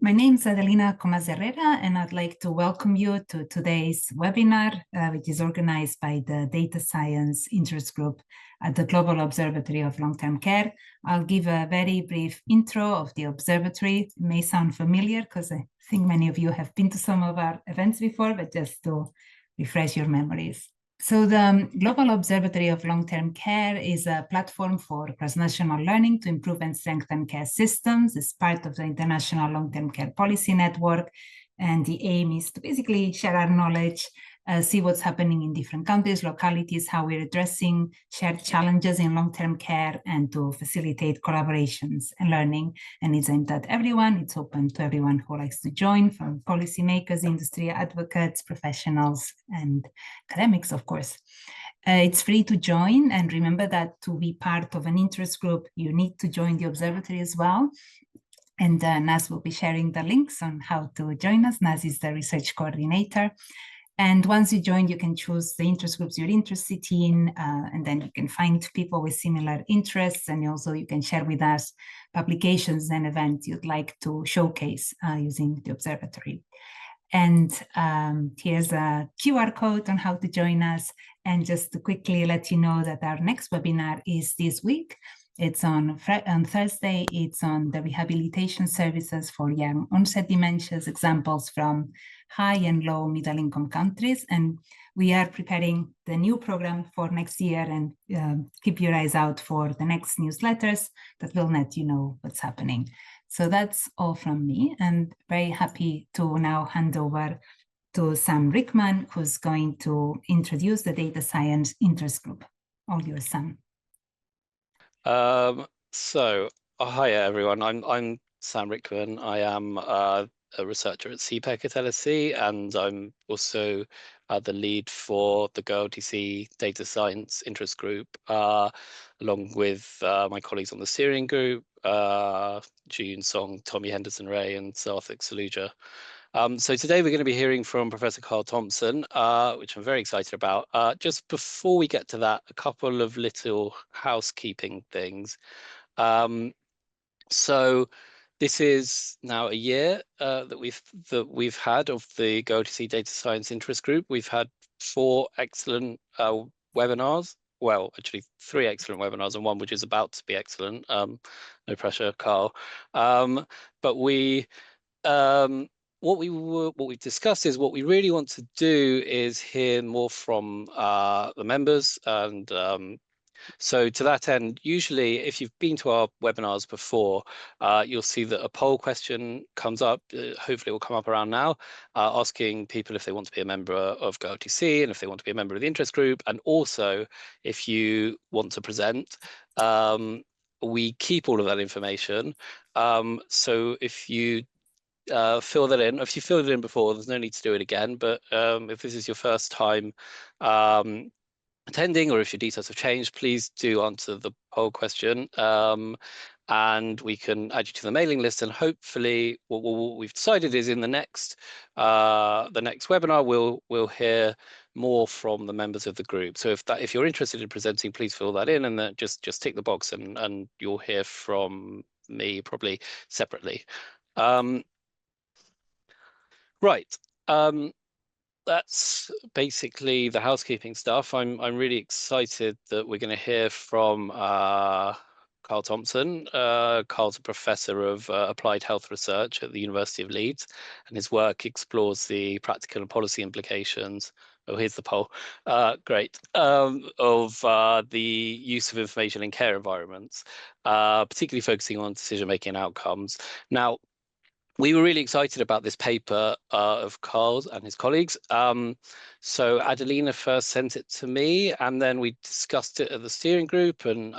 My name is Adelina Comas-Herrera, and I'd like to welcome you to today's webinar, which is organized by the Data Science Interest Group at the Global Observatory of Long-Term Care. I'll give a very brief intro of the Observatory. It may sound familiar because I think many of you have been to some of our events before, but just to refresh your memories. So the Global Observatory of Long-Term Care is a platform for cross-national learning to improve and strengthen care systems. It's part of the International Long-Term Care Policy Network. And the aim is to basically share our knowledge, see what's happening in different countries, localities, how we're addressing shared challenges in long-term care, and to facilitate collaborations and learning. And it's aimed at everyone. It's open to everyone who likes to join, from policymakers, industry advocates, professionals, and academics, of course. It's free to join, and remember that to be part of an interest group, you need to join the Observatory as well. And Naz will be sharing the links on how to join us. Naz is the research coordinator. And once you join, you can choose the interest groups you're interested in, and then you can find people with similar interests. And also you can share with us publications and events you'd like to showcase using the Observatory. And here's a QR code on how to join us. And just to quickly let you know that our next webinar is this week. It's on Thursday. It's on the rehabilitation services for young onset dementias, examples from high and low middle income countries. And we are preparing the new program for next year, and keep your eyes out for the next newsletters that will let you know what's happening. So that's all from me, and very happy to now hand over to Sam Rickman, who's going to introduce the Data Science Interest Group. All yours, Sam. Hi everyone. I'm Sam Rickman. I am a researcher at CPEC at LSE, and I'm also the lead for the GOLTC Data Science Interest Group, along with my colleagues on the steering group, June Song, Tommy Henderson-Ray, and Sarthik Saluja. So today we're going to be hearing from Professor Carl Thompson, which I'm very excited about. Just before we get to that, a couple of little housekeeping things. So this is now a year that we've had of the GOLTC Data Science Interest Group. We've had 4 excellent webinars. Well, actually 3 excellent webinars, and one which is about to be excellent. No pressure, Carl. But we what we've discussed is what we really want to do is hear more from the members. And so to that end, usually if you've been to our webinars before, you'll see that a poll question comes up. Hopefully it will come up around now, asking people if they want to be a member of GOLTC and if they want to be a member of the interest group, and also if you want to present. We keep all of that information. So if you fill that in. If you filled it in before, there's no need to do it again. But if this is your first time attending, or if your details have changed, please do answer the poll question, and we can add you to the mailing list. And hopefully, what we've decided is in the next webinar, we'll hear more from the members of the group. So if you're interested in presenting, please fill that in, and then just tick the box, and you'll hear from me probably separately. Right. That's basically the housekeeping stuff. I'm really excited that we're going to hear from Carl Thompson. Carl's a professor of applied health research at the University of Leeds, and his work explores the practical and policy implications. Oh, here's the poll. Great. Of the use of information in care environments, particularly focusing on decision-making outcomes. Now, we were really excited about this paper of Carl's and his colleagues. So Adelina first sent it to me, and then we discussed it at the steering group, and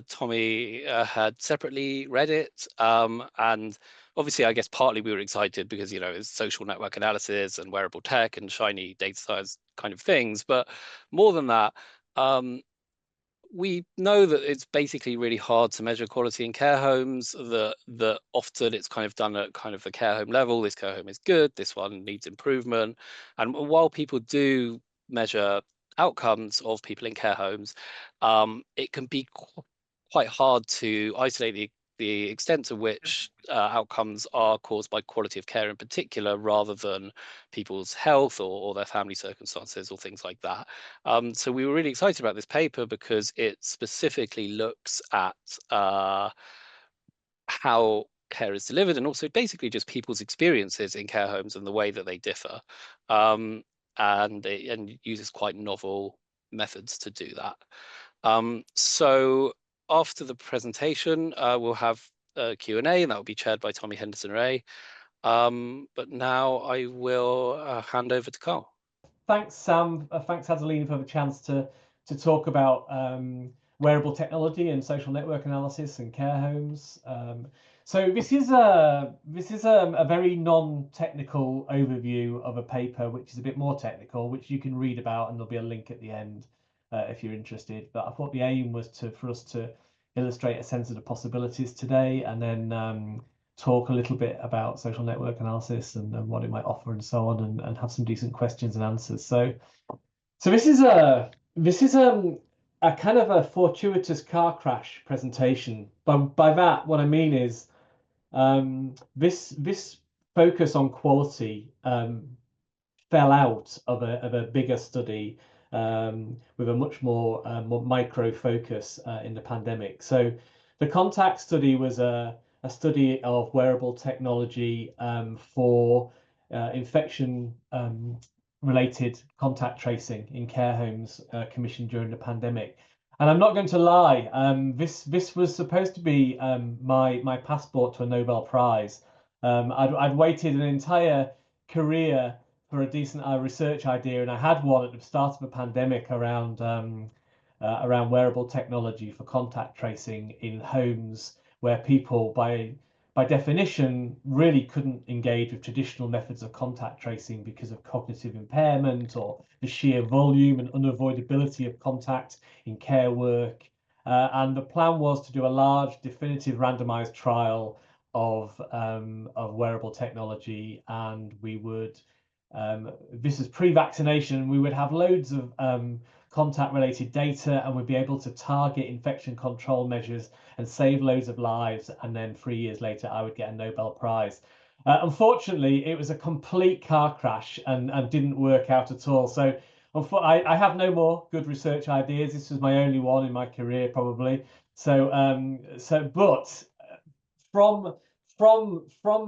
Tommy had separately read it. And obviously, I guess partly we were excited because, you know, it's social network analysis and wearable tech and shiny data science kind of things. But more than that, we know that it's basically really hard to measure quality in care homes, that often it's kind of done at kind of the care home level. This care home is good, this one needs improvement. And while people do measure outcomes of people in care homes, it can be quite hard to isolate the extent to which outcomes are caused by quality of care in particular, rather than people's health or their family circumstances or things like that. So we were really excited about this paper because it specifically looks at how care is delivered, and also basically just people's experiences in care homes and the way that they differ. And uses quite novel methods to do that. So after the presentation, we'll have a Q&A, and that will be chaired by Tommy Henderson-Ray. But now I will hand over to Carl. Thanks, Sam. Thanks, Adelina, for the chance to talk about wearable technology and social network analysis and care homes. So this is a very non-technical overview of a paper, which is a bit more technical, which you can read about, and there'll be a link at the end if you're interested. But I thought the aim was for us to illustrate a sense of the possibilities today, and then talk a little bit about social network analysis and what it might offer and so on, and have some decent questions and answers. So this is a kind of a fortuitous car crash presentation. By that, what I mean is this focus on quality fell out of a bigger study with a much more micro focus in the pandemic. So the CONTACT study was a study of wearable technology for infection related contact tracing in care homes commissioned during the pandemic. And I'm not going to lie, this was supposed to be my passport to a Nobel Prize. I'd waited an entire career for a decent research idea, and I had one at the start of the pandemic around wearable technology for contact tracing in homes where people, by definition, really couldn't engage with traditional methods of contact tracing because of cognitive impairment or the sheer volume and unavoidability of contact in care work. And the plan was to do a large, definitive randomized trial of wearable technology, and we would, this is pre-vaccination, we would have loads of contact-related data, and we'd be able to target infection control measures and save loads of lives, and then 3 years later I would get a Nobel Prize. Unfortunately, it was a complete car crash and didn't work out at all. So I have no more good research ideas. This was my only one in my career, probably. So but from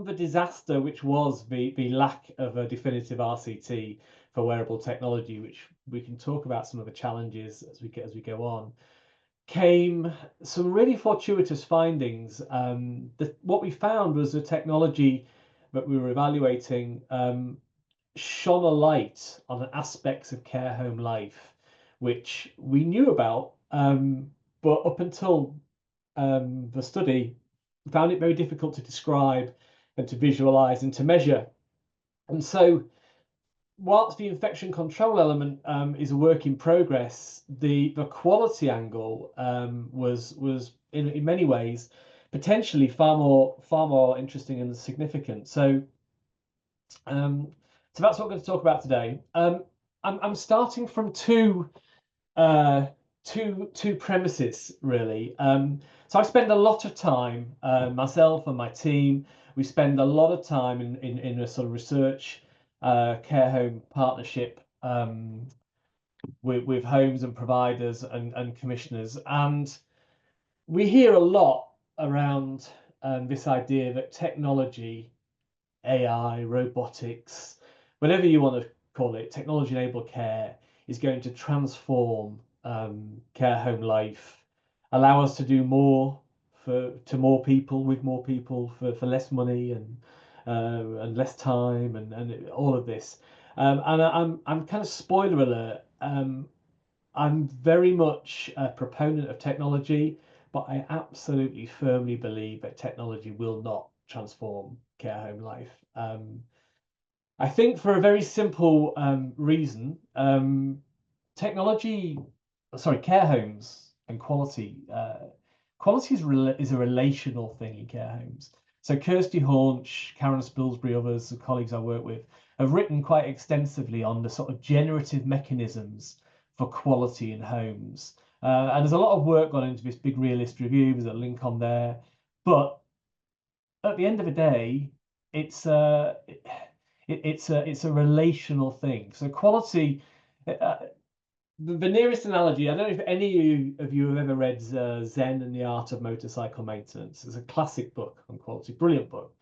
the disaster, which was the lack of a definitive RCT for wearable technology, which we can talk about some of the challenges as we go on, came some really fortuitous findings. What we found was the technology that we were evaluating shone a light on aspects of care home life, which we knew about, but up until the study, found it very difficult to describe and to visualize and to measure. And so whilst the infection control element is a work in progress, the quality angle was in many ways potentially far more interesting and significant. So that's what we're going to talk about today. I'm starting from two premises, really. So I spend a lot of time, myself and my team, we spend a lot of time in a sort of research care home partnership with homes and providers and commissioners. And we hear a lot around this idea that technology, AI, robotics, whatever you want to call it, technology-enabled care is going to transform care home life, allow us to do more to more people, with more people for less money and less time and all of this. And I'm kind of spoiler alert. I'm very much a proponent of technology, but I absolutely firmly believe that technology will not transform care home life. I think for a very simple reason. Care homes and quality. Quality is a relational thing in care homes. So Kirsty Haunch, Karen Spilsbury, others, the colleagues I work with, have written quite extensively on the sort of generative mechanisms for quality in homes. And there's a lot of work gone into this big realist review. There's a link on there. But at the end of the day, it's a relational thing. So quality. The nearest analogy, I don't know if any of you have ever read Zen and the Art of Motorcycle Maintenance. It's a classic book on quality, brilliant book.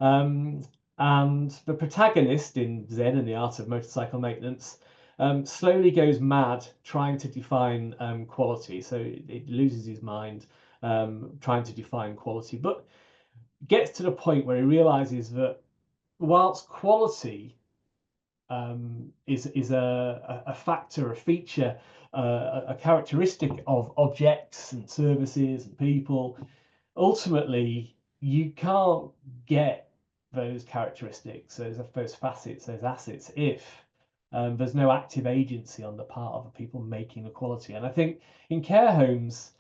And the protagonist in Zen and the Art of Motorcycle Maintenance slowly goes mad trying to define quality. So it loses his mind trying to define quality, but gets to the point where he realizes that whilst quality is a factor, a feature, a characteristic of objects and services and people, ultimately you can't get those characteristics, those facets, those assets, if there's no active agency on the part of the people making the quality. And I think in care homes,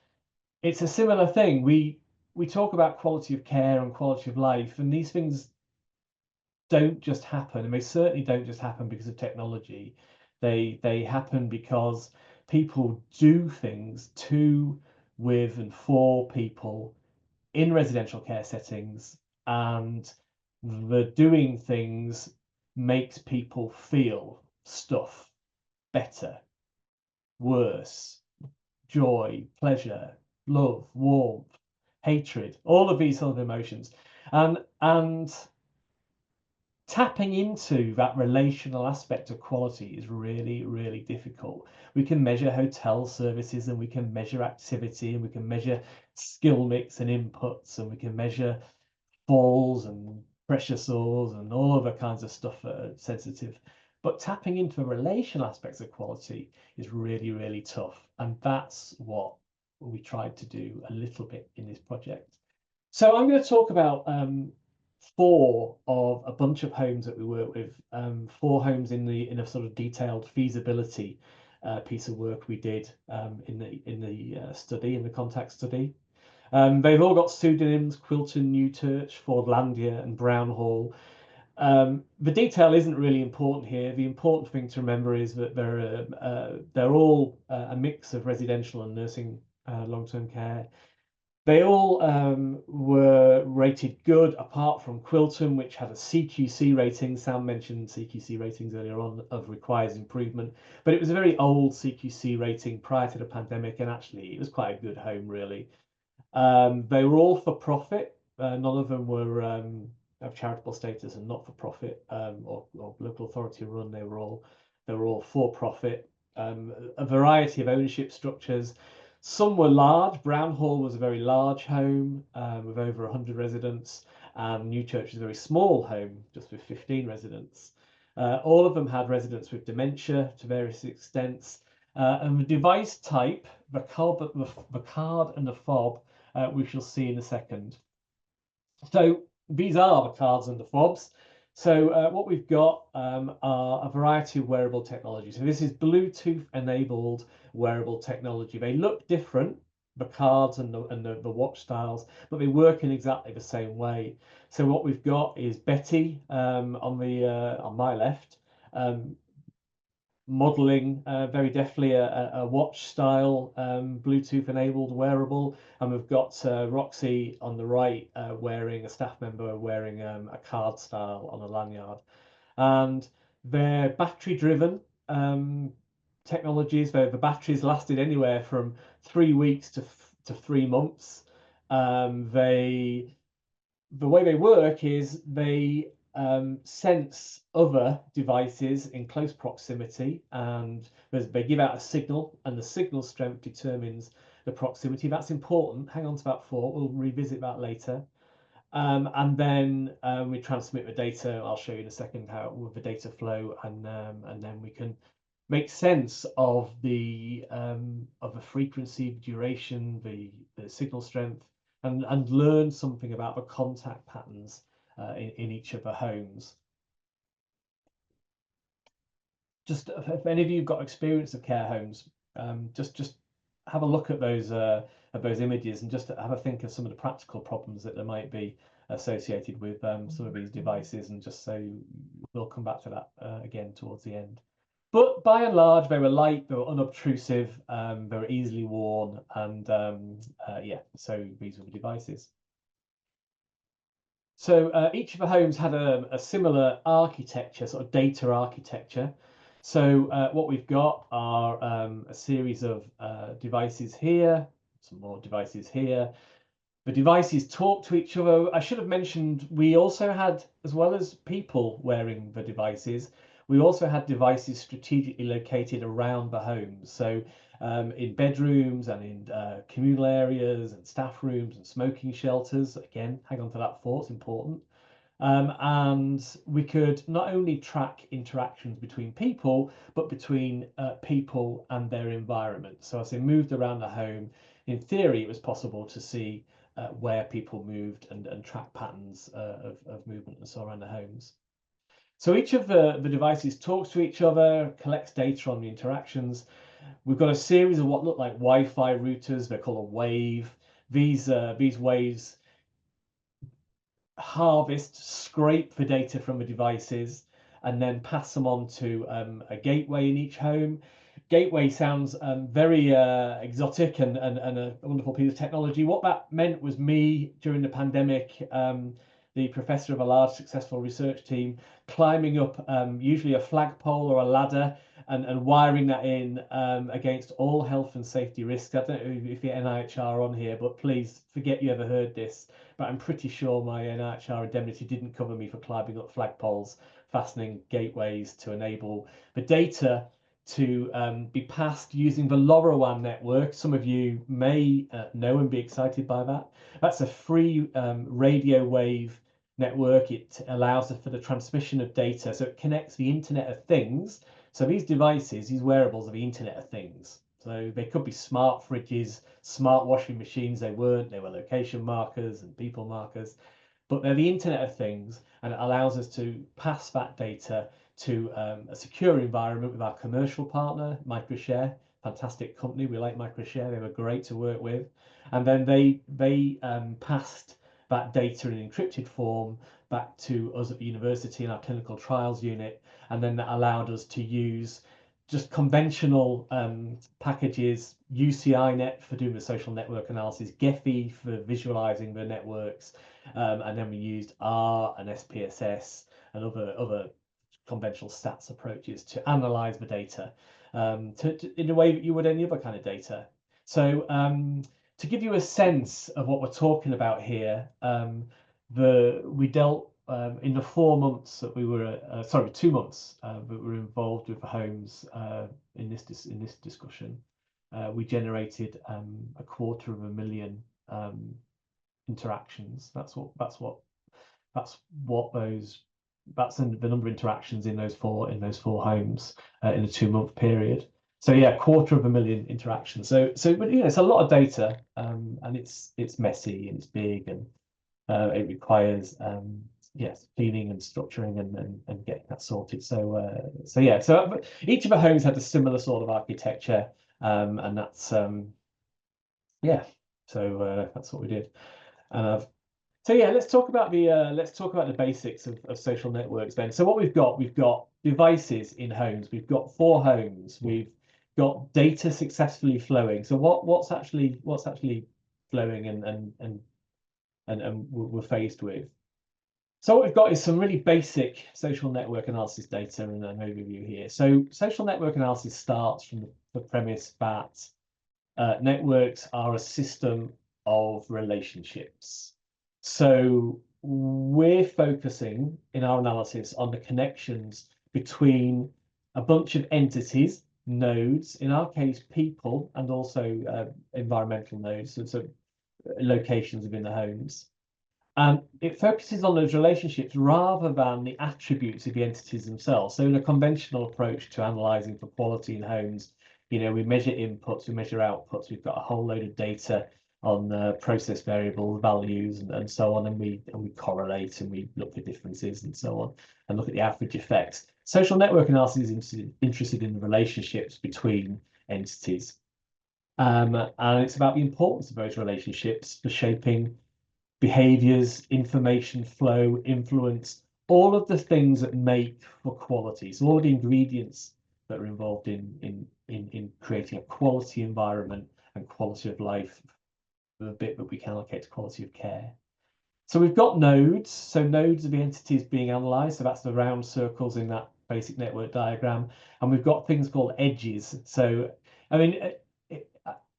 it's a similar thing. We talk about quality of care and quality of life, and these things don't just happen, and they certainly don't just happen because of technology. They happen because people do things to, with, and for people in residential care settings, and the doing things makes people feel stuff better, worse, joy, pleasure, love, warmth, hatred, all of these sort of emotions, and tapping into that relational aspect of quality is really, really difficult. We can measure hotel services, and we can measure activity, and we can measure skill mix and inputs, and we can measure falls and pressure sores and all other kinds of stuff that are sensitive. But tapping into the relational aspects of quality is really, really tough. And that's what we tried to do a little bit in this project. So I'm going to talk about 4 of a bunch of homes that we work with, 4 homes in a sort of detailed feasibility piece of work we did in the study, in the contact study. They've all got pseudonyms: Quilton, Newchurch, Fordlandia, and Brownhall. The detail isn't really important here. The important thing to remember is that they're all a mix of residential and nursing long-term care. They all were rated good, apart from Quilton, which had a CQC rating. Sam mentioned CQC ratings earlier on of requires improvement, but it was a very old CQC rating prior to the pandemic, and actually it was quite a good home, really. They were all for profit. None of them were of charitable status and not for profit or local authority run. They were all for profit. A variety of ownership structures. Some were large. Brownhall was a very large home with over 100 residents, and Newchurch is a very small home, just with 15 residents. All of them had residents with dementia to various extents. And the device type, the card and the fob, we shall see in a second. So these are the cards and the fobs. So what we've got are a variety of wearable technology. So this is Bluetooth enabled wearable technology. They look different, the cards and the watch styles, but they work in exactly the same way. So what we've got is Betty on my left, modeling very deftly a watch style Bluetooth enabled wearable, and we've got Roxy on the right wearing, a staff member wearing a card style on a lanyard. And they're battery driven technologies. The batteries lasted anywhere from 3 weeks to 3 months. The way they work is they sense other devices in close proximity, and they give out a signal, and the signal strength determines the proximity. That's important. Hang on to that thought. We'll revisit that later. And then we transmit the data. I'll show you in a second how with the data flow, and then we can make sense of the frequency, duration, the signal strength, and learn something about the contact patterns in each of the homes. Just if any of you have got experience of care homes, just have a look at those images, and just have a think of some of the practical problems that there might be associated with some of these devices, and just so we'll come back to that again towards the end. But by and large, they were light, they were unobtrusive, they were easily worn, and yeah, so these were the devices. So each of the homes had a similar architecture, sort of data architecture. So what we've got are a series of devices here, some more devices here. The devices talk to each other. I should have mentioned we also had, as well as people wearing the devices, we also had devices strategically located around the homes. So in bedrooms and in communal areas and staff rooms and smoking shelters. Again, hang on to that thought, it's important. And we could not only track interactions between people, but between people and their environment. So as they moved around the home, in theory, it was possible to see where people moved and track patterns of movement and so around the homes. So each of the devices talks to each other, collects data on the interactions. We've got a series of what look like Wi-Fi routers. They're called a wave. These waves harvest, scrape the data from the devices, and then pass them on to a gateway in each home. Gateway sounds very exotic and a wonderful piece of technology. What that meant was me, during the pandemic, the professor of a large successful research team, climbing up usually a flagpole or a ladder and wiring that in against all health and safety risks. I don't know if the NIHR are on here, but please forget you ever heard this. But I'm pretty sure my NIHR indemnity didn't cover me for climbing up flagpoles, fastening gateways to enable the data to be passed using the LoRaWAN network. Some of you may know and be excited by that. That's a free radio wave network. It allows for the transmission of data, so it connects the Internet of Things. So these devices, these wearables, are the Internet of Things. So they could be smart fridges, smart washing machines. They weren't. They were location markers and people markers, but they're the Internet of Things, and it allows us to pass that data to a secure environment with our commercial partner, Microshare. Fantastic company. We like Microshare. They were great to work with. And then they passed that data in encrypted form back to us at the university in our clinical trials unit. And then that allowed us to use just conventional packages, UCINet for doing the social network analysis, Gephi for visualizing the networks, and then we used R and SPSS and other conventional stats approaches to analyze the data in a way that you would any other kind of data. So to give you a sense of what we're talking about here, we dealt in the 4 months that we were, 2 months that we were involved with the homes in this discussion. We generated 250,000 interactions. That's the number of interactions in those four homes in a 2-month period. So yeah, 250,000 interactions. So but you know, it's a lot of data, and it's messy and it's big, and it requires yes, cleaning and structuring and getting that sorted. So yeah, so each of the homes had a similar sort of architecture, and that's yeah. So that's what we did. So yeah, let's talk about the basics of social networks then. So what we've got devices in homes. We've got 4 homes. We've got data successfully flowing. So what's actually flowing and we're faced with. So what we've got is some really basic social network analysis data and an overview here. So social network analysis starts from the premise that networks are a system of relationships. So we're focusing in our analysis on the connections between a bunch of entities, nodes, in our case, people, and also environmental nodes, so locations within the homes. And it focuses on those relationships rather than the attributes of the entities themselves. So in a conventional approach to analysing for quality in homes, you know, we measure inputs, we measure outputs, we've got a whole load of data on process variable values and so on, and we correlate and we look for differences and so on, and look at the average effects. Social network analysis is interested in the relationships between entities. And it's about the importance of those relationships for shaping behaviors, information flow, influence, all of the things that make for quality. So all the ingredients that are involved in creating a quality environment and quality of life, the bit that we can allocate to quality of care. So we've got nodes. So nodes are the entities being analysed. So that's the round circles in that basic network diagram. And we've got things called edges. So, I mean,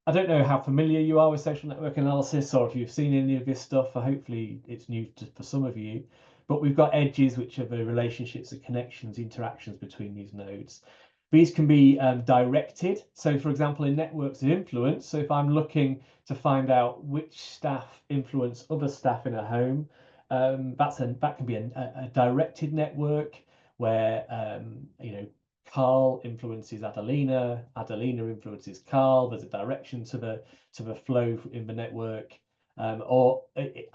I don't know how familiar you are with social network analysis or if you've seen any of this stuff. Hopefully it's new for some of you. But we've got edges, which are the relationships, the connections, interactions between these nodes. These can be directed. So, for example, in networks of influence, so if I'm looking to find out which staff influence other staff in a home, that can be a directed network where Carl influences Adelina, Adelina influences Carl. There's a direction to the flow in the network, or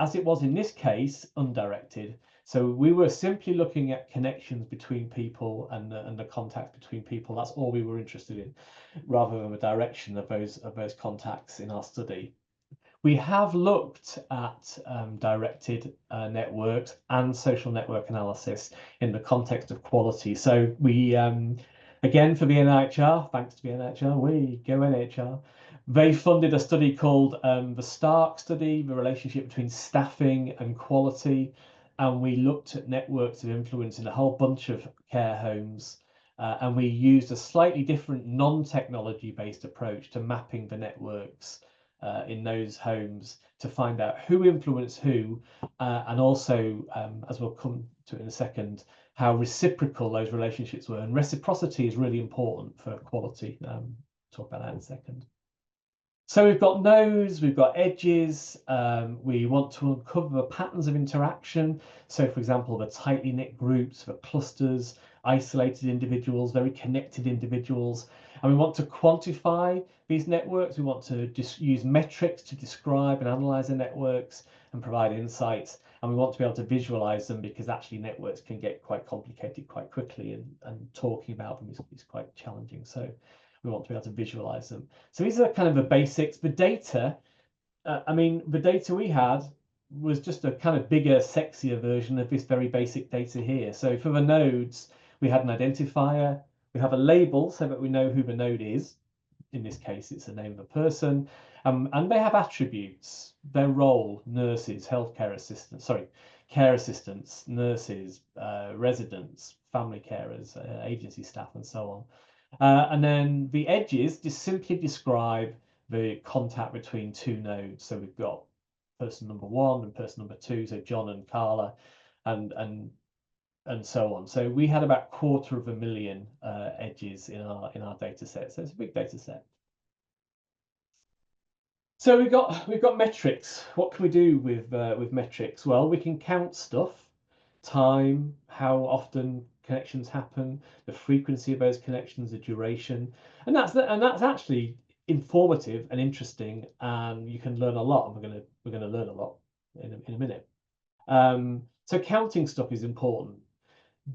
as it was in this case, undirected. So we were simply looking at connections between people and the contact between people. That's all we were interested in, rather than the direction of those contacts in our study. We have looked at directed networks and social network analysis in the context of quality. So we, again, for the NIHR, thanks to the NIHR, we go NIHR, they funded a study called the Stark study, the relationship between staffing and quality. And we looked at networks of influence in a whole bunch of care homes. And we used a slightly different non-technology based approach to mapping the networks in those homes to find out who influenced who, and also, as we'll come to in a second, how reciprocal those relationships were. And reciprocity is really important for quality. Talk about that in a second. So we've got nodes, we've got edges. We want to uncover the patterns of interaction. So, for example, the tightly knit groups, the clusters, isolated individuals, very connected individuals. And we want to quantify these networks. We want to just use metrics to describe and analyze the networks and provide insights. And we want to be able to visualize them, because actually networks can get quite complicated quite quickly, and talking about them is quite challenging. So we want to be able to visualize them. So these are kind of the basics. The data, I mean, the data we had was just a kind of bigger, sexier version of this very basic data here. So for the nodes, we had an identifier. We have a label so that we know who the node is. In this case, it's the name of a person. And they have attributes, their role, nurses, healthcare assistants, sorry, care assistants, nurses, residents, family carers, agency staff, and so on. And then the edges just simply describe the contact between two nodes. So we've got person number 1 and person number 2, so John and Carla, and so on. So we had about 250,000 edges in our data set. So it's a big data set. So we've got metrics. What can we do with metrics? Well, we can count stuff, time, how often connections happen, the frequency of those connections, the duration, and that's actually informative and interesting, and you can learn a lot. And we're gonna learn a lot in a minute. So counting stuff is important.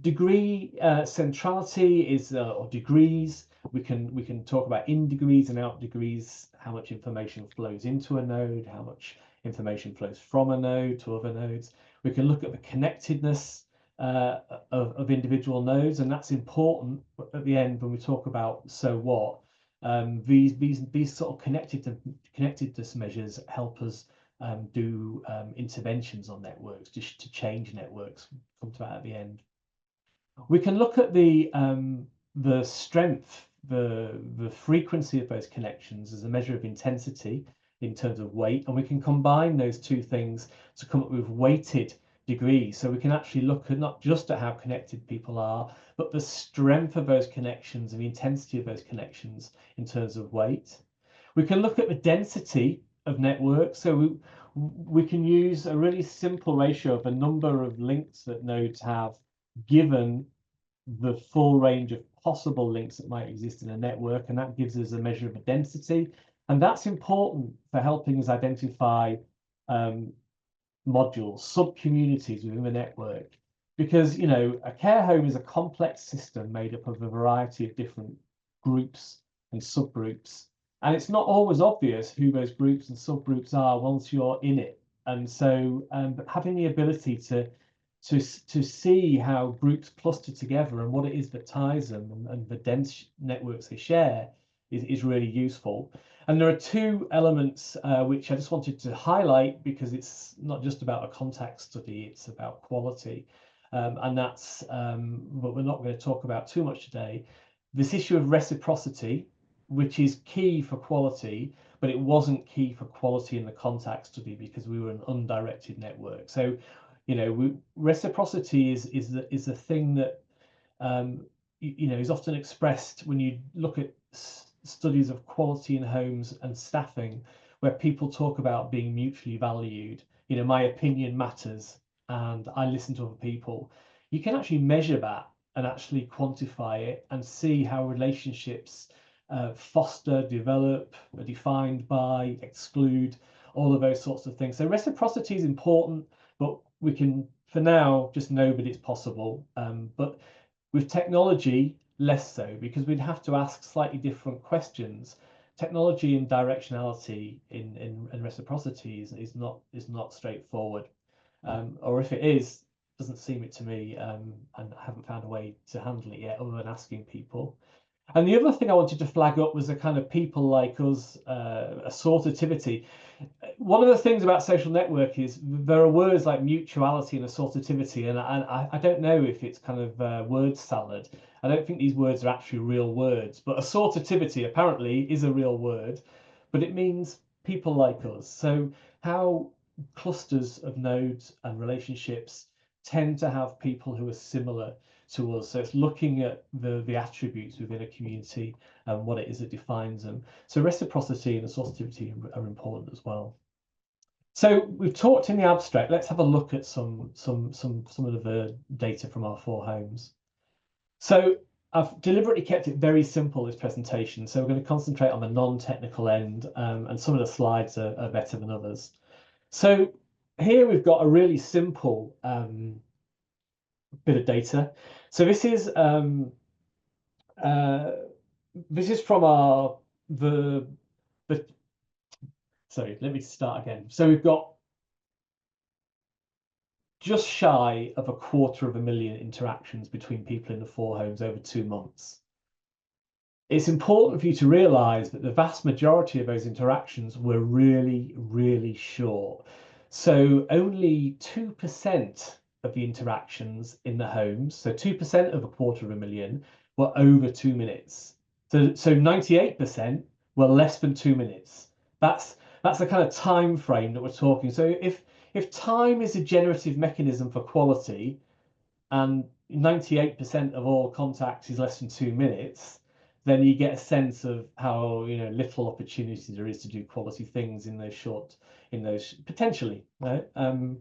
Degree centrality is or degrees. We can talk about in degrees and out degrees, how much information flows into a node, how much information flows from a node to other nodes. We can look at the connectedness of individual nodes, and that's important at the end when we talk about so what. These sort of connectedness measures help us do interventions on networks, just to change networks. We'll come to that at the end. We can look at the strength, the frequency of those connections as a measure of intensity in terms of weight, and we can combine those two things to come up with weighted degrees. So we can actually look at not just at how connected people are, but the strength of those connections and the intensity of those connections in terms of weight. We can look at the density of networks. So we can use a really simple ratio of the number of links that nodes have given the full range of possible links that might exist in a network, and that gives us a measure of the density. And that's important for helping us identify modules, sub-communities within the network, because a care home is a complex system made up of a variety of different groups and subgroups, and it's not always obvious who those groups and subgroups are once you're in it. And so having the ability to see how groups cluster together and what it is that ties them, and the dense networks they share, is really useful. And there are two elements which I just wanted to highlight, because it's not just about a contact study, it's about quality. And that's what we're not going to talk about too much today. This issue of reciprocity, which is key for quality, but it wasn't key for quality in the contact study because we were an undirected network. So, you know, reciprocity is the thing that you know, is often expressed when you look at studies of quality in homes and staffing, where people talk about being mutually valued. You know, my opinion matters and I listen to other people. You can actually measure that and actually quantify it and see how relationships foster, develop, are defined by, exclude, all of those sorts of things. So reciprocity is important, but we can, for now, just know that it's possible. But with technology, less so, because we'd have to ask slightly different questions. Technology and directionality in reciprocity is not straightforward, or if it is, doesn't seem it to me, and I haven't found a way to handle it yet, other than asking people. And the other thing I wanted to flag up was a kind of people like us, assortativity. One of the things about social network is there are words like mutuality and assortativity, and I don't know if it's kind of word salad. I don't think these words are actually real words, but assortativity apparently is a real word, but it means people like us. So how clusters of nodes and relationships tend to have people who are similar to us. So it's looking at the attributes within a community and what it is that defines them. So reciprocity and assortativity are important as well. So we've talked in the abstract. Let's have a look at some of the data from our 4 homes. So I've deliberately kept it very simple, this presentation. So we're going to concentrate on the non-technical end, and some of the slides are better than others. So here we've got a really simple bit of data. So this is from our sorry, let me start again. So we've got just shy of 250,000 interactions between people in the 4 homes over 2 months. It's important for you to realise that the vast majority of those interactions were really, really short. So only 2% of the interactions in the homes, so 2% of 250,000, were over 2 minutes. So 98% were less than 2 minutes. That's the kind of time frame that we're talking. So if time is a generative mechanism for quality, and 98% of all contacts is less than 2 minutes, then you get a sense of how, you know, little opportunity there is to do quality things in those potentially, right?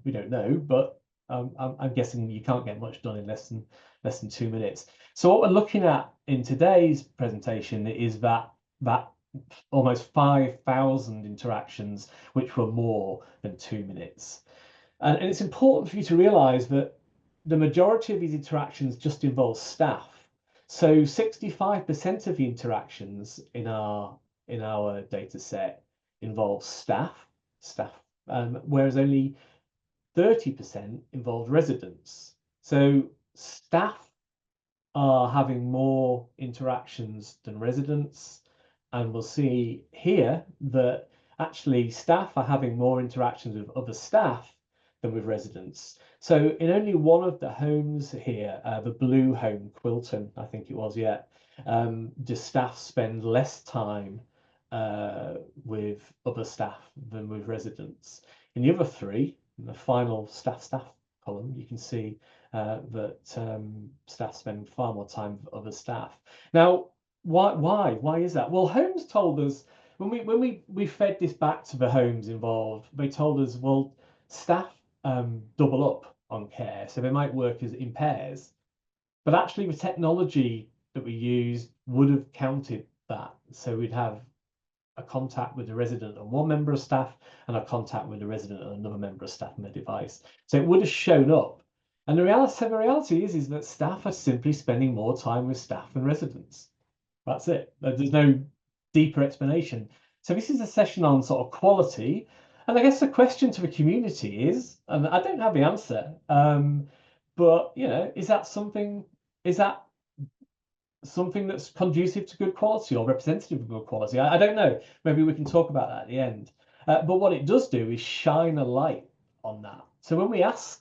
We don't know, but I'm guessing you can't get much done in less than 2 minutes. So what we're looking at in today's presentation is that almost 5,000 interactions which were more than 2 minutes. And it's important for you to realize that the majority of these interactions just involve staff. So 65% of the interactions in our data set involve staff, whereas only 30% involve residents. So staff are having more interactions than residents, and we'll see here that actually staff are having more interactions with other staff than with residents. So in only one of the homes here, the blue home, Quilton, I think it was, yeah, do staff spend less time with other staff than with residents. In the other 3, in the final staff column, you can see that staff spend far more time with other staff. Now, why is that? Well, homes told us, when we fed this back to the homes involved, they told us, well, staff double up on care, so they might work in pairs, but actually the technology that we used would have counted that. So we'd have a contact with the resident and one member of staff, and a contact with the resident and another member of staff on the device. So it would have shown up. And the reality is that staff are simply spending more time with staff than residents. That's it. There's no deeper explanation. So this is a session on sort of quality. And I guess the question to the community is, and I don't have the answer, but, you know, is that something that's conducive to good quality or representative of good quality? I don't know. Maybe we can talk about that at the end. But what it does do is shine a light on that. So when we ask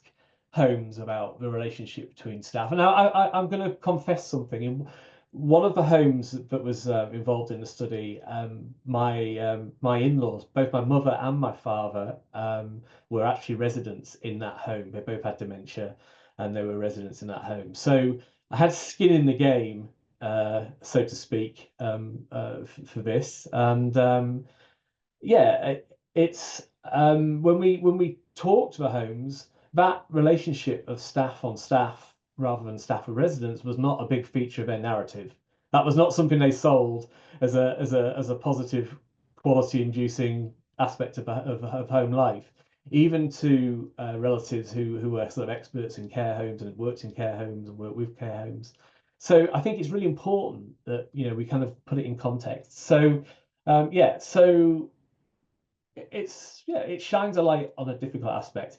homes about the relationship between staff, and I'm going to confess something. In one of the homes that was involved in the study, my in-laws, both my mother and my father, were actually residents in that home. They both had dementia, and they were residents in that home. So I had skin in the game, so to speak, for this. And yeah, it's when we talk to the homes, that relationship of staff on staff rather than staff and residents was not a big feature of their narrative. That was not something they sold as a positive quality inducing aspect of home life, even to relatives who were sort of experts in care homes and had worked in care homes and worked with care homes. So I think it's really important that we kind of put it in context. So yeah, so it shines a light on a difficult aspect.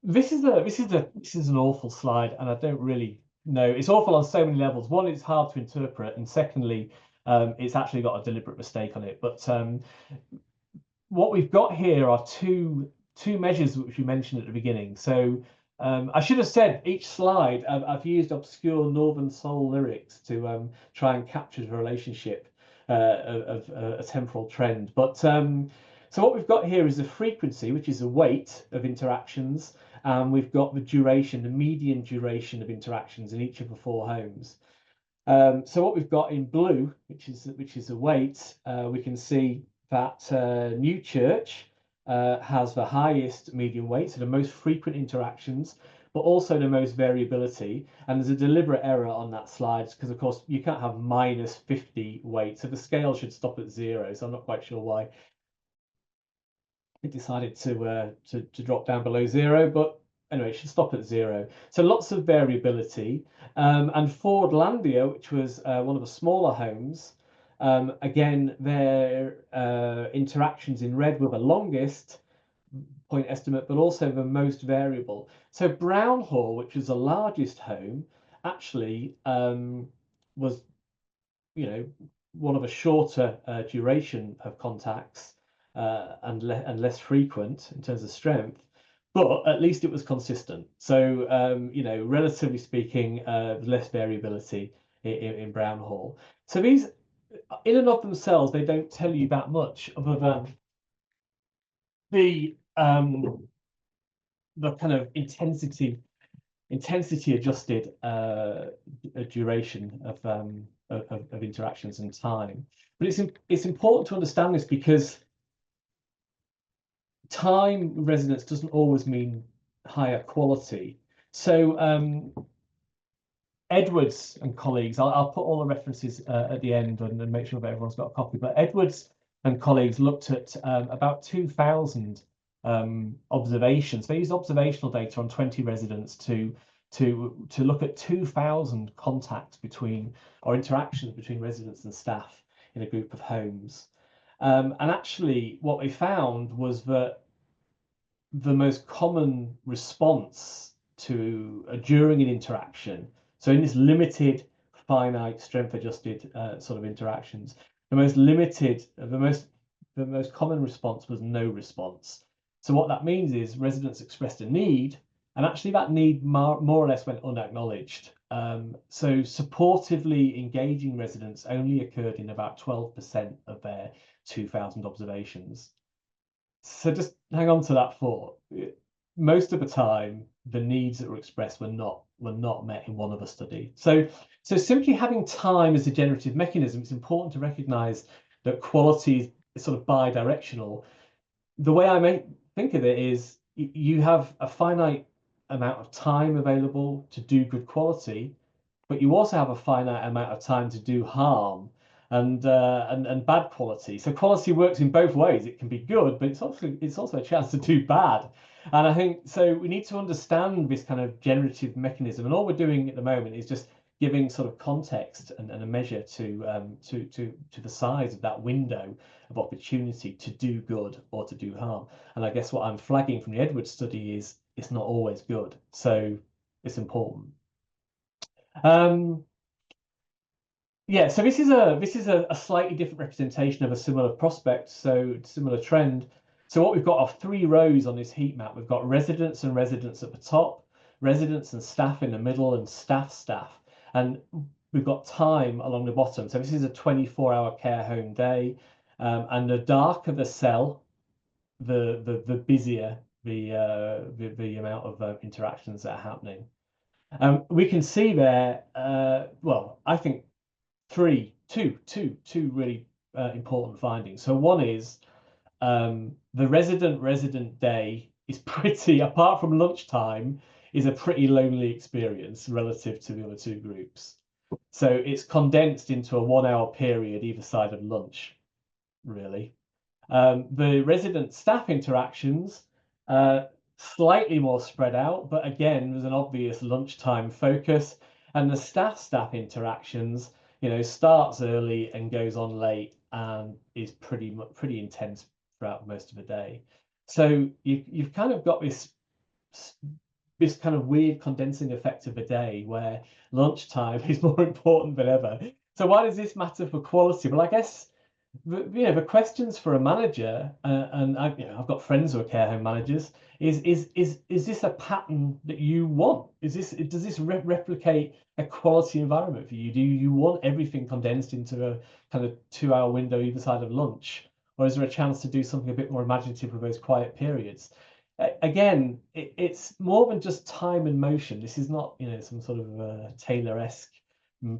This is an awful slide, and I don't really know. It's awful on so many levels. One, it's hard to interpret, and secondly, it's actually got a deliberate mistake on it. But what we've got here are two measures which we mentioned at the beginning. So I should have said each slide I've used obscure Northern Soul lyrics to try and capture the relationship of a temporal trend. But so what we've got here is the frequency, which is the weight of interactions, and we've got the duration, the median duration of interactions in each of the 4 homes. So what we've got in blue, which is the weight, we can see that New Church has the highest median weight, so the most frequent interactions, but also the most variability. And there's a deliberate error on that slide because, of course, you can't have -50 weight, so the scale should stop at 0. So I'm not quite sure why it decided to drop down below 0, but anyway, it should stop at 0. So lots of variability. And Fordlandia, which was one of the smaller homes, again, their interactions in red were the longest point estimate, but also the most variable. So Brown Hall, which was the largest home, actually was, one of a shorter duration of contacts and less frequent in terms of strength, but at least it was consistent. So relatively speaking, less variability in Brown Hall. So these, in and of themselves, they don't tell you that much other than the kind of intensity adjusted duration of interactions and time. But it's important to understand this because time resonance doesn't always mean higher quality. So Edwards and colleagues, I'll put all the references at the end and make sure that everyone's got a copy, but Edwards and colleagues looked at about 2,000 observations. They used observational data on 20 residents to look at 2,000 contacts between, or interactions between residents and staff in a group of homes. And actually what they found was that the most common response to during an interaction, so in this limited finite strength adjusted sort of interactions, the most common response was no response. So what that means is residents expressed a need, and actually that need more or less went unacknowledged. So supportively engaging residents only occurred in about 12% of their 2,000 observations. So just hang on to that thought. Most of the time, the needs that were expressed were not met in one other study. So simply having time as a generative mechanism, it's important to recognize that quality is sort of bi-directional. The way I may think of it is you have a finite amount of time available to do good quality, but you also have a finite amount of time to do harm and bad quality. So quality works in both ways. It can be good, but it's also a chance to do bad. And I think so we need to understand this kind of generative mechanism. And all we're doing at the moment is just giving sort of context and a measure to the size of that window of opportunity to do good or to do harm. And I guess what I'm flagging from the Edwards study is it's not always good. So it's important. Yeah, so this is a slightly different representation of a similar prospect, so similar trend. So what we've got are 3 rows on this heat map. We've got residents and residents at the top, residents and staff in the middle, and staff. And we've got time along the bottom. So this is a 24-hour care home day. And the darker the cell, the busier the amount of interactions that are happening. We can see there, well, I think two really important findings. So one is the resident day is pretty, apart from lunchtime, is a pretty lonely experience relative to the other 2 groups. So it's condensed into a 1-hour period either side of lunch, really. The resident staff interactions, slightly more spread out, but again, there's an obvious lunchtime focus. And the staff interactions, starts early and goes on late and is pretty intense throughout most of the day. So you've kind of got this kind of weird condensing effect of the day where lunchtime is more important than ever. So why does this matter for quality? Well, I guess the questions for a manager, and I've got friends who are care home managers. Is this a pattern that you want? Does this replicate a quality environment for you? Do you want everything condensed into a kind of 2-hour window either side of lunch, or is there a chance to do something a bit more imaginative with those quiet periods? Again, it's more than just time and motion. This is not some sort of Taylor-esque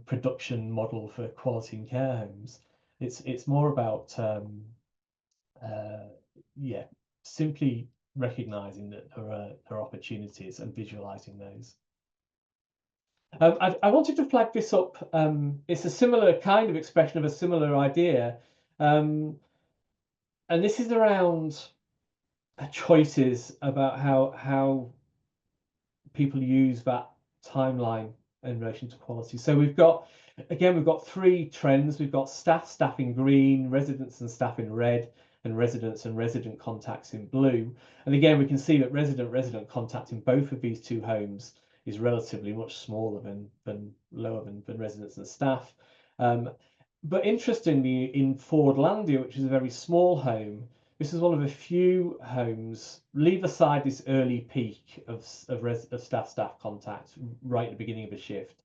production model for quality in care homes. It's more about simply recognizing that there are opportunities and visualizing those. I wanted to flag this up. It's a similar kind of expression of a similar idea, and this is around choices about how people use that timeline in relation to quality. So we've got 3 trends. We've got staff in green, residents and staff in red, and residents and resident contacts in blue. And again, we can see that resident contact in both of these 2 homes is relatively much smaller than lower than residents and staff. But interestingly, in Fordlandia, which is a very small home, this is one of the few homes, leave aside this early peak of staff contact right at the beginning of a shift.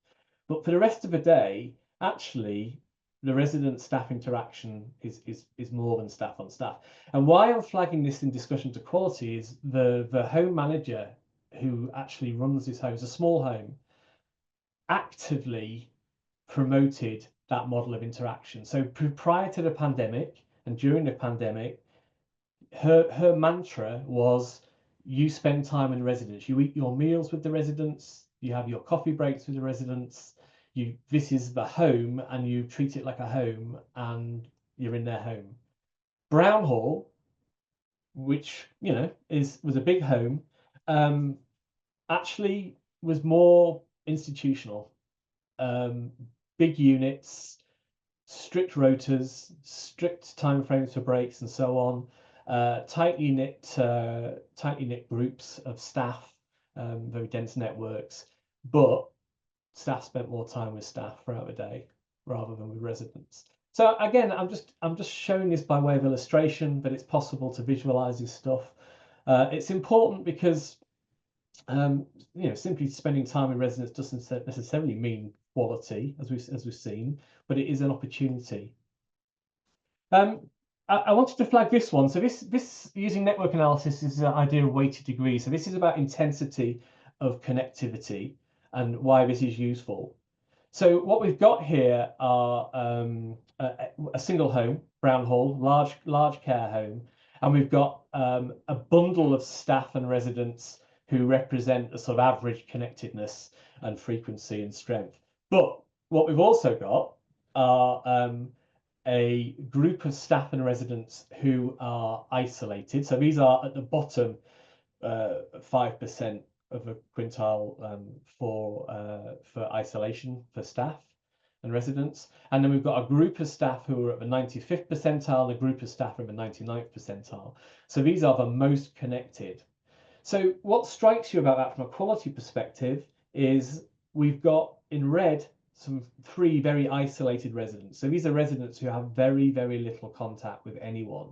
But for the rest of the day, actually, the resident staff interaction is more than staff on staff. And why I'm flagging this in discussion to quality is the home manager who actually runs this home, it's a small home, actively promoted that model of interaction. So prior to the pandemic and during the pandemic, her mantra was, you spend time in residence, you eat your meals with the residents, you have your coffee breaks with the residents, this is the home and you treat it like a home and you're in their home. Brown Hall, which was a big home, actually was more institutional. Big units, strict rotas, strict timeframes for breaks and so on. Tightly knit groups of staff, very dense networks, but staff spent more time with staff throughout the day rather than with residents. So again, I'm just showing this by way of illustration, but it's possible to visualize this stuff. It's important because simply spending time with residents doesn't necessarily mean quality, as we've seen, but it is an opportunity. I wanted to flag this one. So this using network analysis is the idea of weighted degrees. So this is about intensity of connectivity and why this is useful. So what we've got here are a single home, Brown Hall, large care home, and we've got a bundle of staff and residents who represent a sort of average connectedness and frequency and strength. But what we've also got are a group of staff and residents who are isolated. So these are at the bottom 5% of a quintile for isolation for staff and residents. And then we've got a group of staff who are at the 95th percentile, and a group of staff are at the 99th percentile. So these are the most connected. So what strikes you about that from a quality perspective is we've got in red three very isolated residents. So these are residents who have very, very little contact with anyone.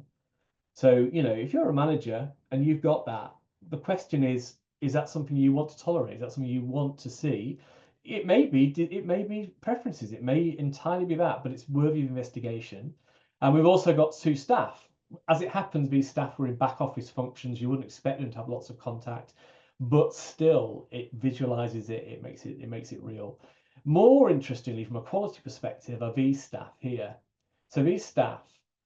So, you know, if you're a manager and you've got that, the question is that something you want to tolerate? Is that something you want to see? It may be preferences. It may entirely be that, but it's worthy of investigation. And we've also got two staff. As it happens, these staff were in back office functions. You wouldn't expect them to have lots of contact, but still, it visualizes it. It makes it real. More interestingly, from a quality perspective, are these staff here. So these staff,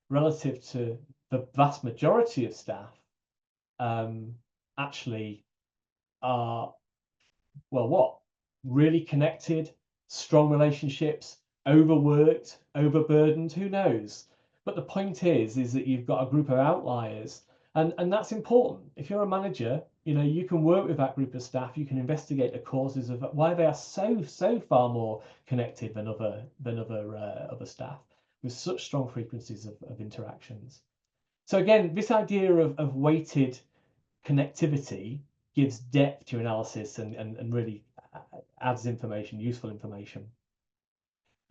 relative to the vast majority of staff, actually are, well, really connected, strong relationships, overworked, overburdened, who knows? But the point is that you've got a group of outliers, and that's important. If you're a manager, you know, you can work with that group of staff, you can investigate the causes of why they are so far more connected than other staff with such strong frequencies of interactions. So again, this idea of weighted connectivity gives depth to analysis and really adds information, useful information.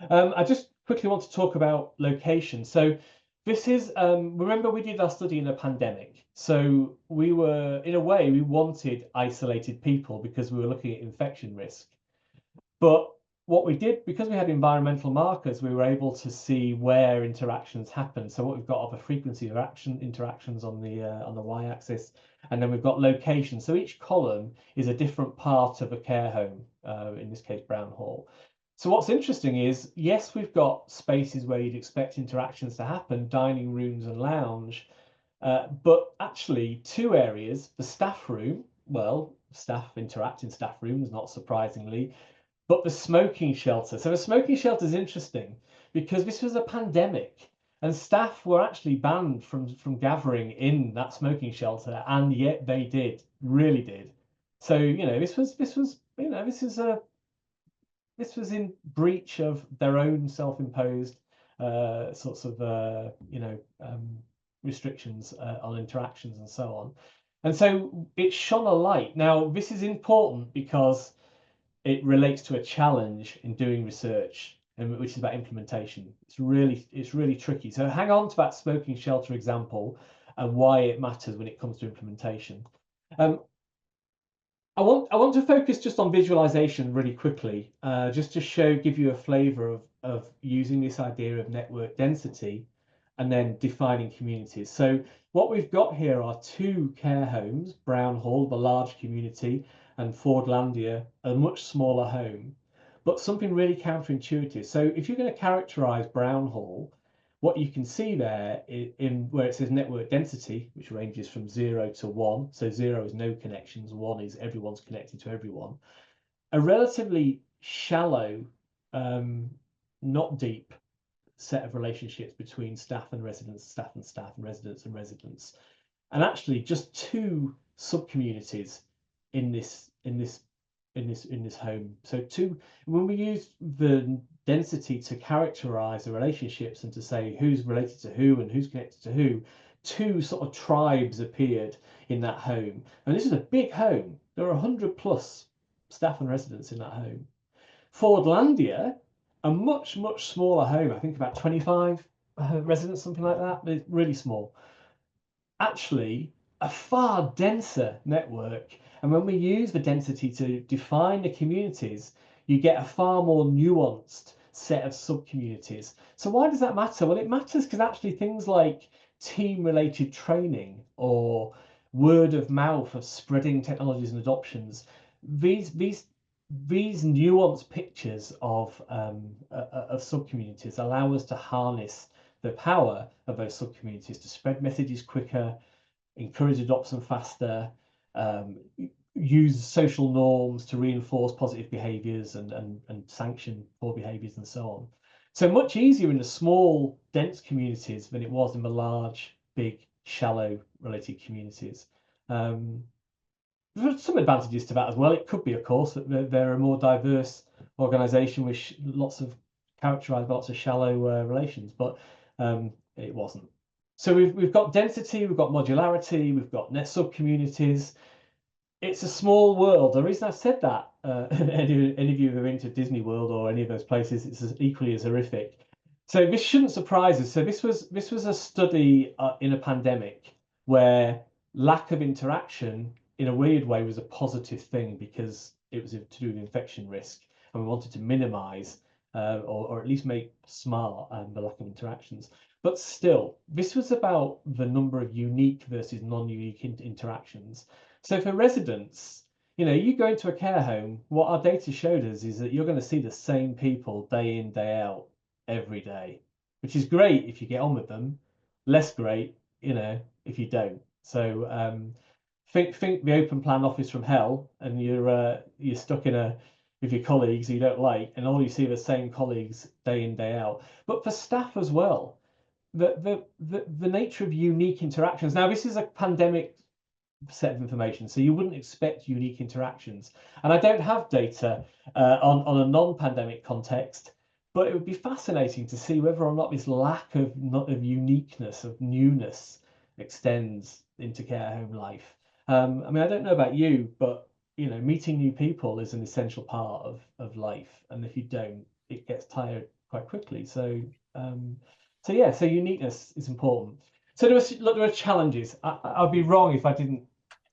I just quickly want to talk about location. So this is, remember we did our study in a pandemic. So we were, in a way, we wanted isolated people because we were looking at infection risk. But what we did, because we had environmental markers, we were able to see where interactions happen. So what we've got are the frequency of interactions on the y-axis, and then we've got location. So each column is a different part of a care home, in this case, Brown Hall. So what's interesting is, yes, we've got spaces where you'd expect interactions to happen, dining rooms and lounge, but actually two areas, the staff room, well, staff interact in staff rooms, not surprisingly, but the smoking shelter. So the smoking shelter is interesting because this was a pandemic and staff were actually banned from gathering in that smoking shelter, and yet they really did. So, you know, this was in breach of their own self-imposed sorts of restrictions on interactions and so on. And so it shone a light. Now, this is important because it relates to a challenge in doing research, and which is about implementation. It's really tricky. So hang on to that smoking shelter example and why it matters when it comes to implementation. I want to focus just on visualization really quickly, just to give you a flavor of using this idea of network density and then defining communities. So what we've got here are two care homes, Brown Hall, the large community, and Fordlandia, a much smaller home, but something really counterintuitive. So if you're going to characterize Brown Hall, what you can see there in where it says network density, which ranges from 0 to 1, so 0 is no connections, 1 is everyone's connected to everyone, a relatively shallow, not deep set of relationships between staff and residents, staff and staff, and residents and residents, and actually just two sub-communities in this home. So when we use the density to characterize the relationships and to say who's related to who and who's connected to who, two sort of tribes appeared in that home. And this is a big home. There are 100+ staff and residents in that home. Fordlandia, a much smaller home, I think about 25 residents, something like that. It's really small. Actually, a far denser network. And when we use the density to define the communities, you get a far more nuanced set of sub-communities. So why does that matter? Well, it matters because actually things like team-related training or word of mouth of spreading technologies and adoptions, these nuanced pictures of sub-communities allow us to harness the power of those sub-communities to spread messages quicker, encourage adoption faster, use social norms to reinforce positive behaviors and sanction poor behaviors and so on. So much easier in the small, dense communities than it was in the large, big, shallow related communities. There's some advantages to that as well. It could be, of course, that they're a more diverse organisation with characterised by lots of shallow relations, but it wasn't. So we've got density, we've got modularity, we've got net sub-communities. it's a small world. The reason I said that, any of you who have been to Disney World or any of those places, it's equally as horrific. So this shouldn't surprise us. So this was a study in a pandemic where lack of interaction, in a weird way, was a positive thing because it was to do with infection risk, and we wanted to minimise or at least make smart the lack of interactions. But still, this was about the number of unique versus non-unique interactions. So for residents, you go into a care home, what our data showed us is that you're going to see the same people day in, day out, every day, which is great if you get on with them, less great, if you don't. So think the open plan office from hell, and you're stuck with your colleagues you don't like, and all you see are the same colleagues day in, day out. But for staff as well, the nature of unique interactions. Now, this is a pandemic set of information, so you wouldn't expect unique interactions, and I don't have data on a non-pandemic context, but it would be fascinating to see whether or not this lack of uniqueness, of newness, extends into care home life. I mean, I don't know about you, but meeting new people is an essential part of life, and if you don't, it gets tired quite quickly. So so uniqueness is important. So there are challenges. I'd be wrong if I didn't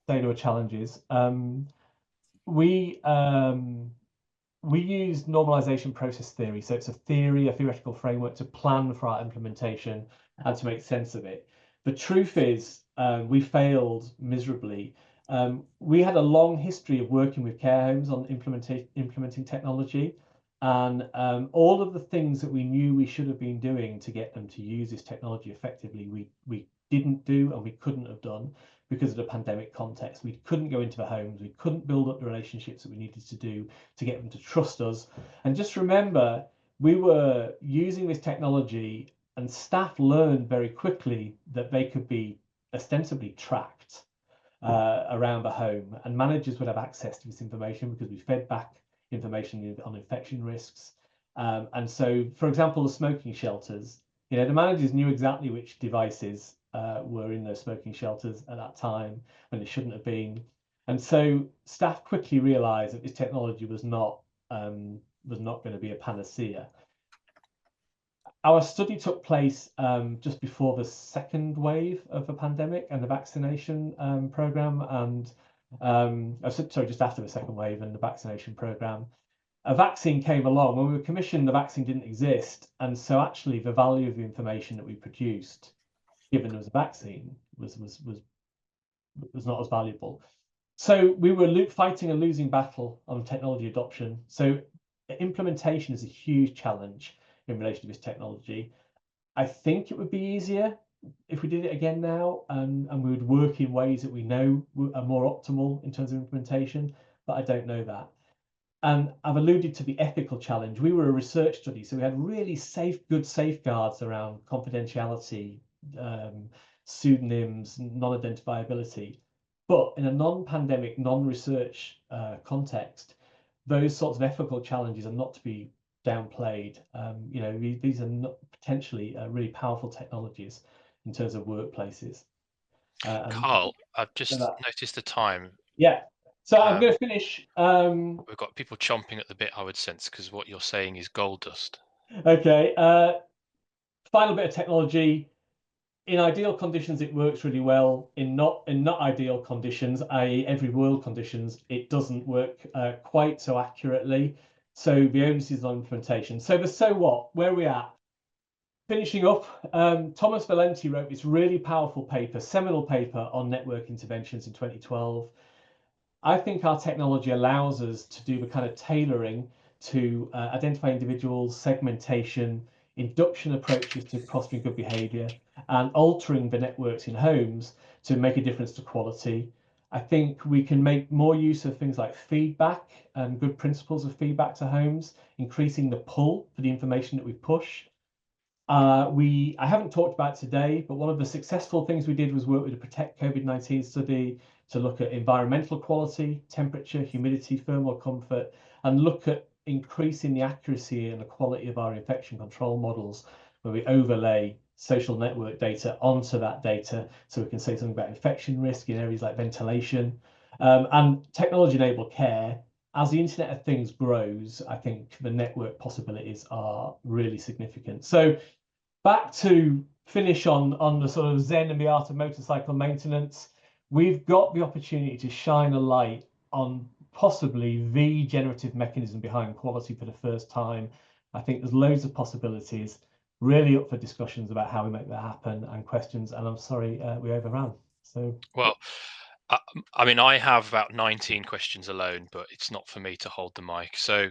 say there were challenges. We use normalization process theory. So it's a theoretical framework to plan for our implementation and to make sense of it. The truth is, we failed miserably. We had a long history of working with care homes on implementing technology, and all of the things that we knew we should have been doing to get them to use this technology effectively, we didn't do, and we couldn't have done because of the pandemic context. We couldn't go into the homes, we couldn't build up the relationships that we needed to do to get them to trust us. And just remember, we were using this technology, and staff learned very quickly that they could be ostensibly tracked around the home, and managers would have access to this information because we fed back information on infection risks. And so, for example, the smoking shelters, the managers knew exactly which devices were in those smoking shelters at that time when they shouldn't have been. And so staff quickly realized that this technology was not going to be a panacea. Our study took place just before the second wave of the pandemic and the vaccination program, and sorry, just after the second wave and the vaccination program. A vaccine came along. When we were commissioned, the vaccine didn't exist, and so actually the value of the information that we produced, given there was a vaccine, was not as valuable. So we were fighting a losing battle on technology adoption. So implementation is a huge challenge in relation to this technology. I think it would be easier if we did it again now, and we would work in ways that we know are more optimal in terms of implementation, but I don't know that. And I've alluded to the ethical challenge. We were a research study, so we had really good safeguards around confidentiality, pseudonyms, non-identifiability. But in a non-pandemic, non-research context, those sorts of ethical challenges are not to be downplayed. These are not potentially really powerful technologies in terms of workplaces. Carl, I've just noticed the time. Yeah. So I'm going to finish. We've got people chomping at the bit, I would sense, because what you're saying is gold dust. Okay. Final bit of technology. In ideal conditions, it works really well. In not ideal conditions, i.e. every world conditions, it doesn't work quite so accurately. So the onus is on implementation. So the so what? Where are we at? Finishing up, Thomas Valenti wrote this really powerful paper, seminal paper on network interventions in 2012. I think our technology allows us to do the kind of tailoring to identify individuals, segmentation, induction approaches to fostering good behavior, and altering the networks in homes to make a difference to quality. I think we can make more use of things like feedback and good principles of feedback to homes, increasing the pull for the information that we push. I haven't talked about today, but one of the successful things we did was work with a Protect COVID-19 study to look at environmental quality, temperature, humidity, thermal comfort, and look at increasing the accuracy and the quality of our infection control models, where we overlay social network data onto that data so we can say something about infection risk in areas like ventilation. And technology-enabled care, as the Internet of Things grows, I think the network possibilities are really significant. So back to finish on the sort of Zen and the art of motorcycle maintenance, we've got the opportunity to shine a light on possibly the generative mechanism behind quality for the first time. I think there's loads of possibilities, really up for discussions about how we make that happen and questions. And I'm sorry we overran. So well, I mean, I have about 19 questions alone, but it's not for me to hold the mic. So,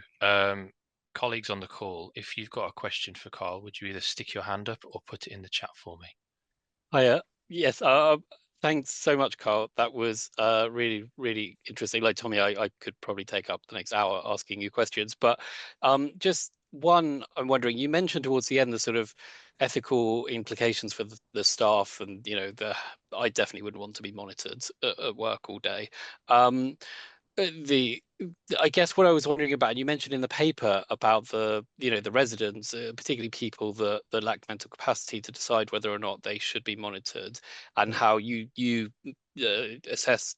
colleagues on the call, if you've got a question for Carl, would you either stick your hand up or put it in the chat for me? Hiya. Yes, thanks so much, Carl. That was really, really interesting. Like Tommy, I could probably take up the next hour asking you questions, but just one, I'm wondering, you mentioned towards the end the sort of ethical implications for the staff, and I definitely wouldn't want to be monitored at work all day. I guess what I was wondering about, and you mentioned in the paper about the residents, particularly people that lack mental capacity to decide whether or not they should be monitored, and how you assess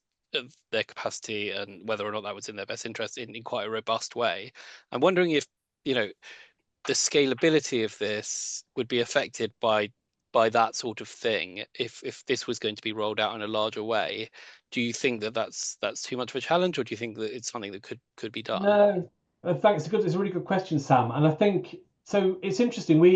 their capacity and whether or not that was in their best interest in quite a robust way. I'm wondering if the scalability of this would be affected by that sort of thing. If this was going to be rolled out in a larger way, do you think that that's too much of a challenge, or do you think that it's something that could be done? no, thanks. It's a really good question, Sam. And I think so. It's interesting. We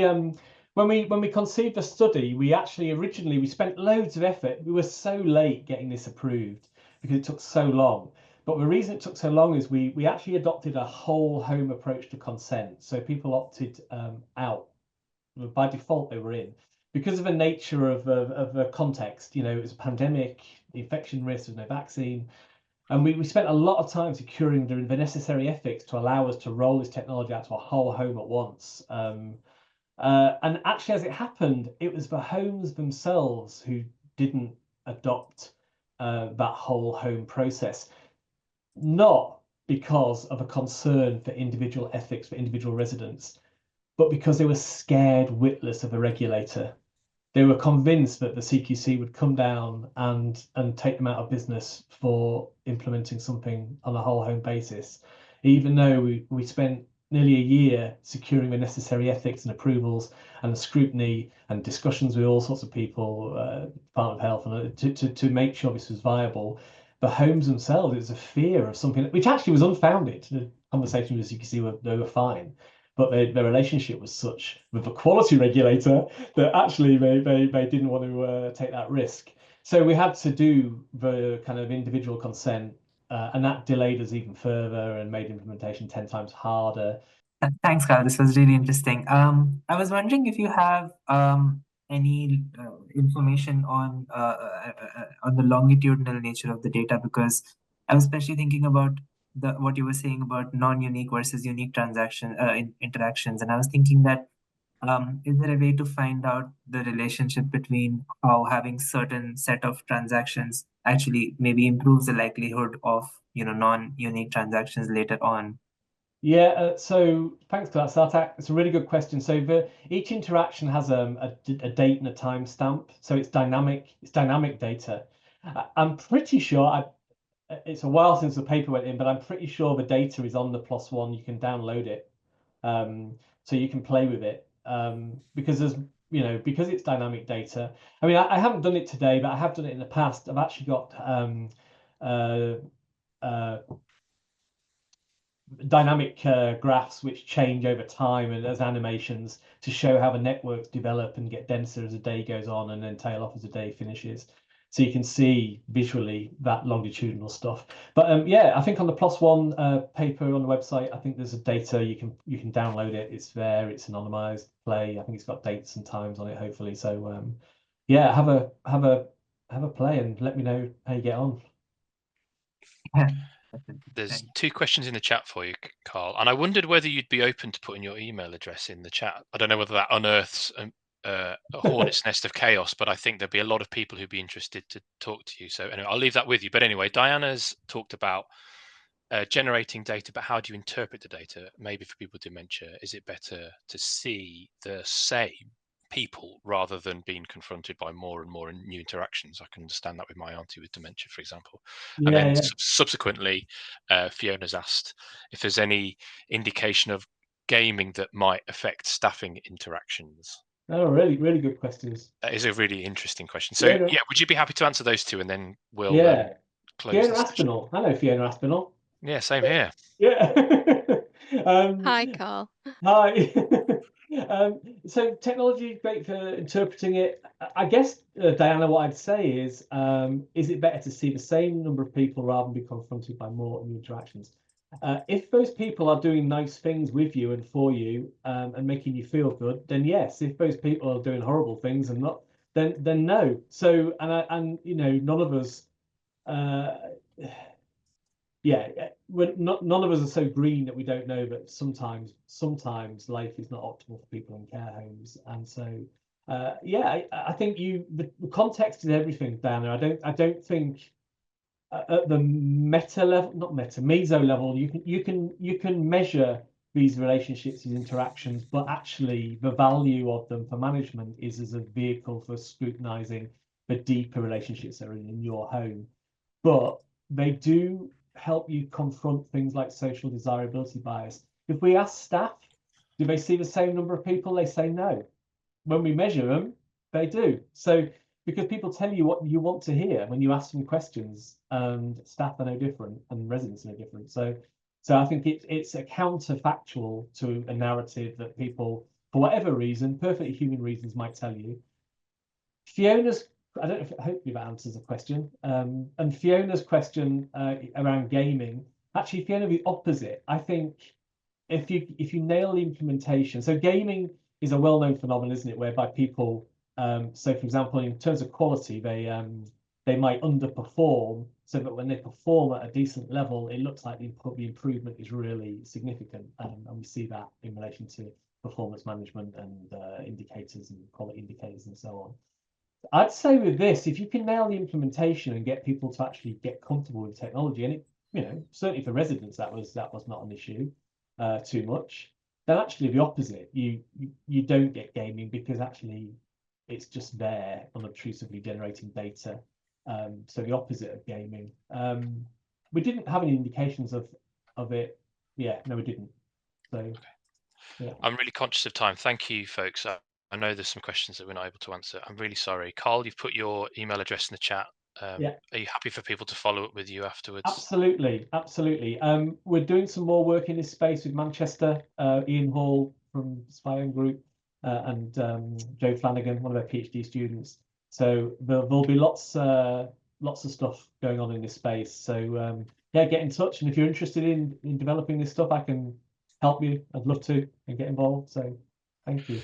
when we conceived the study, we actually originally we spent loads of effort. We were so late getting this approved because it took so long. But the reason it took so long is we actually adopted a whole home approach to consent. So people opted out. By default, they were in because of the nature of the context. It was a pandemic, the infection risk, there's no vaccine. And we spent a lot of time securing the necessary ethics to allow us to roll this technology out to a whole home at once. And actually, as it happened, it was the homes themselves who didn't adopt that whole home process, not because of a concern for individual ethics for individual residents, but because they were scared witless of a regulator. They were convinced that the CQC would come down and take them out of business for implementing something on a whole home basis, even though we spent nearly a year securing the necessary ethics and approvals and the scrutiny and discussions with all sorts of people, Department of Health, and to make sure this was viable. The homes themselves, it was a fear of something which actually was unfounded. The conversation with the CQC they were fine, but their relationship was such with the quality regulator that actually they didn't want to take that risk. So we had to do the kind of individual consent, and that delayed us even further and made implementation 10 times harder. Thanks, Carl. This was really interesting. I was wondering if you have any information on the longitudinal nature of the data, because I was especially thinking about what you were saying about non-unique versus unique transaction interactions, and I was thinking that is there a way to find out the relationship between how having certain set of transactions actually maybe improves the likelihood of non-unique transactions later on? Yeah, so thanks for that, Sartak. It's a really good question. So each interaction has a date and a timestamp, so it's dynamic data. I'm pretty sure it's a while since the paper went in, but I'm pretty sure the data is on the +1. You can download it, so you can play with it, because because it's dynamic data. I mean, I haven't done it today, but I have done it in the past. I've actually got dynamic graphs which change over time and as animations to show how the networks develop and get denser as the day goes on and then tail off as the day finishes. So you can see visually that longitudinal stuff. But yeah, I think on the +1 paper on the website, I think there's a data you can download it. It's there. It's anonymized play. I think it's got dates and times on it, hopefully. So yeah, have a play and let me know how you get on. There's 2 questions in the chat for you, Carl, and I wondered whether you'd be open to putting your email address in the chat. I don't know whether that unearths a hornet's nest of chaos, but I think there'd be a lot of people who'd be interested to talk to you. So anyway, I'll leave that with you. But anyway, Diana's talked about generating data, but how do you interpret the data? Maybe for people with dementia, is it better to see the same people rather than being confronted by more and more new interactions. I can understand that with my auntie with dementia, for example. And then subsequently, Fiona's asked if there's any indication of gaming that might affect staffing interactions. Oh, really, really good questions. That is a really interesting question. So yeah, would you be happy to answer those two, and then we'll close Fiona the session? Aspinall. Hello, Fiona Aspinall. Yeah, same here. Yeah. Hi, Carl. Hi. So technology is great for interpreting it. I guess, Diana, what I'd say is it better to see the same number of people rather than be confronted by more new interactions? If those people are doing nice things with you and for you and making you feel good, then yes. If those people are doing horrible things and not, then no. So and you know, none of us. None of us are so green that we don't know that sometimes life is not optimal for people in care homes, and so I think the context is everything, Diana. I don't think at the meso level you can measure these relationships, these interactions, but actually the value of them for management is as a vehicle for scrutinizing the deeper relationships that are in your home. But they do help you confront things like social desirability bias. If we ask staff, do they see the same number of people? They say no. When we measure them, they do. So because people tell you what you want to hear when you ask them questions, and staff are no different and residents are no different. So I think it's a counterfactual to a narrative that people, for whatever reason, perfectly human reasons, might tell you. Fiona's, I don't know if, hopefully that answers the question. And Fiona's question around gaming, actually, Fiona, the opposite. I think if you nail the implementation, so gaming is a well-known phenomenon, isn't it? Whereby people, so for example, in terms of quality, they might underperform, so that when they perform at a decent level, it looks like the improvement is really significant, and we see that in relation to performance management and indicators and quality indicators and so on. I'd say with this, if you can nail the implementation and get people to actually get comfortable with technology, and it, you know, certainly for residents that was not an issue too much, then actually the opposite. You don't get gaming because actually it's just there unobtrusively generating data. So the opposite of gaming. We didn't have any indications of it. Yeah, no, we didn't. So yeah. I'm really conscious of time. Thank you, folks. I know there's some questions that we're not able to answer. I'm really sorry. Carl, you've put your email address in the chat. Are you happy for people to follow up with you afterwards? Absolutely, absolutely. We're doing some more work in this space with Manchester, Ian Hall from Spion Group, and Joe Flanagan, one of their PhD students. So there'll be lots of stuff going on in this space. So yeah, get in touch, and if you're interested in developing this stuff, I can help you. I'd love to and get involved. So thank you.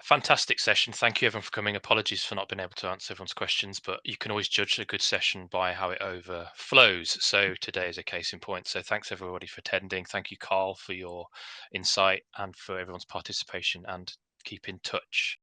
Fantastic session. Thank you, everyone, for coming. Apologies for not being able to answer everyone's questions, but you can always judge a good session by how it overflows. So today is a case in point. So thanks, everybody, for attending. Thank you, Carl, for your insight and for everyone's participation, and keep in touch.